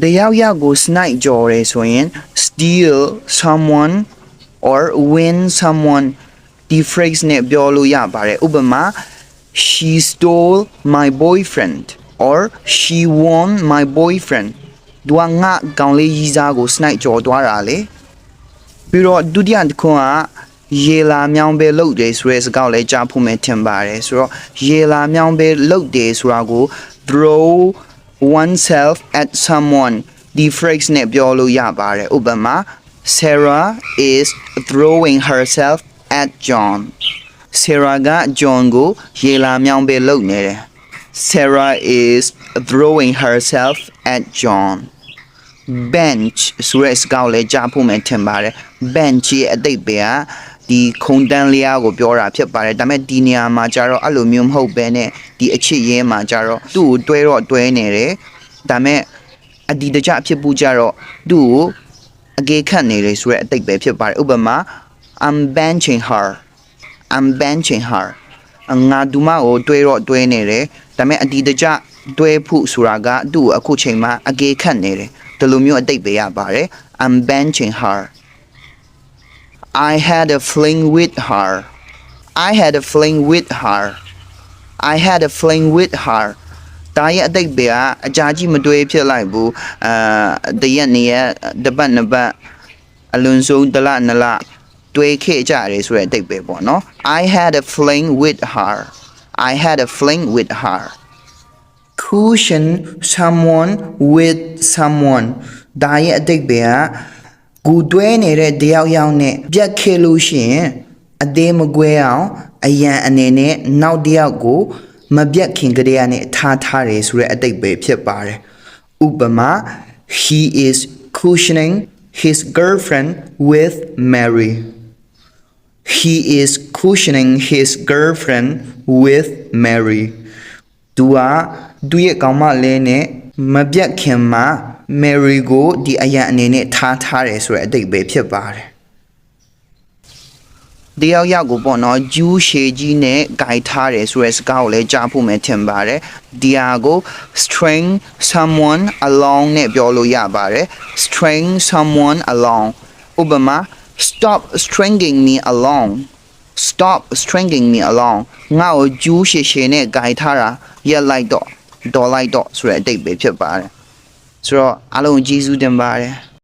တယောက်ယောက်ကို snipe ကြော်ရဲဆိုရင် steal someone or win someone ဒီ phrase နဲ့ပြောလို့ရပါတယ်ဥပမာ she stole my boyfriend or she won my boyfriend သူကငါကောင်လေးရီးစားကို snipe ကြော်သွားတာလေပြီးတော့ဒုတိယတစ်ခုကရေလာမြောင်းပဲလှုပ်တယ်ဆိုတဲ့စကားလည်းကြားဖို့မှထင်ပါတယ်ဆိုတော့ရေလာမြောင်းပဲလှုပ်တယ်ဆိုတာကို throw oneself at someone ဒီ phrase နဲ့ပြောလို့ရပါတယ်ဥပမာ Sarah is throwing herself at John Sarah က John ကိုရေလာမြောင်းပဲလှုပ်နေတယ် Sarah is throwing herself at John bench ဆိုတဲ့စကားကိုလည်းကြားဖို့မှထင်ပါတယ် bench ရဲ့အဓိပ္ပာယ်ကဒီခုံတန်းလျားကိုပြောတာဖြစ်ပါတယ်ဒါပေမဲ့ဒီနေရာမှာကျတော့အဲ့လိုမျိုးမဟုတ်ဘဲနဲ့ဒီအချစ်ရဲမှာကျတော့သူ့ကိုတွဲနေတယ်ဒါပေမဲ့အဒီတကြအဖြစ်ပူကြတော့သူ့ကိုအကေခတ်နေတယ်ဆိုတဲ့အဓိပ္ပာယ်ဖြစ်ပါတယ်ဥပမာ I'm benching her ငါဒူမကိုတွဲနေတယ်ဒါပေမဲ့အဒီတကြတွဲဖို့ဆိုတာကသူ့ကိုအခုချိန်မှာအကေခတ်နေတယ်ဒီလိုမျိုးအဓိပ္ပာယ်ရပါတယ် I'm benching her I had a fling with her I had a fling with her ဒါရဲ့အဓိပ္ပာယ်ကအကြာကြီးမတွေးဖြစ်လိုက်ဘူးတရက်နေရတပတ်နှစ်ပတ်အလွန်ဆုံးတစ်လနှစ်လတွေးခဲ့ကြရတယ်ဆိုတဲ့အဓိပ္ပာယ်ပေါ့နော် I had a fling with her cushion someone with someone ဒါရဲ့အဓိပ္ပာယ်ကကိုတွဲနေတဲ့တယောက်ယောက်နဲ့ပြတ်ခဲ့လို့ရှိရင်အသေးမကွဲအောင်အရန်အနေနဲ့နောက်တစ်ယောက်ကိုမပြတ်ခင်ကလေးကနေထားတယ်ဆိုတဲ့အဓိပ္ပာယ်ဖြစ်ပါတယ်ဥပမာ he is cushioning his girlfriend with Mary he is cushioning his girlfriend with Mary သူရဲ့ကောင်မလေးနဲ့မပြတ်ခင်မှာ Mary ကိုဒီအရန်အနေနဲ့ထားတယ်ဆိုတဲ့အဓိပ္ပာယ်ဖြစ်ပါတယ်တယောက်ယောက်ကိုပေါ့နော်ဂျူးရှေကြီးနဲ့ဂိုက်ထားတယ်ဆိုတဲ့စကားကိုလည်းကြားဖို့မှထင်ပါတယ်ဒီဟာကို string someone along နဲ့ပြောလို့ရပါတယ် string someone along ဥပမာ stop stringing me along ငါ့ကိုဂျူးရှေနဲ့ဂိုက်ထားတာရက်လိုက်တော့ဒေါ်လိုက်တော့ဆိုတဲ့အဓိပ္ပာယ်ဖြစ်ပါတယ်ဆိုတော့အားလုံးကျေးဇူးတင်ပါတယ်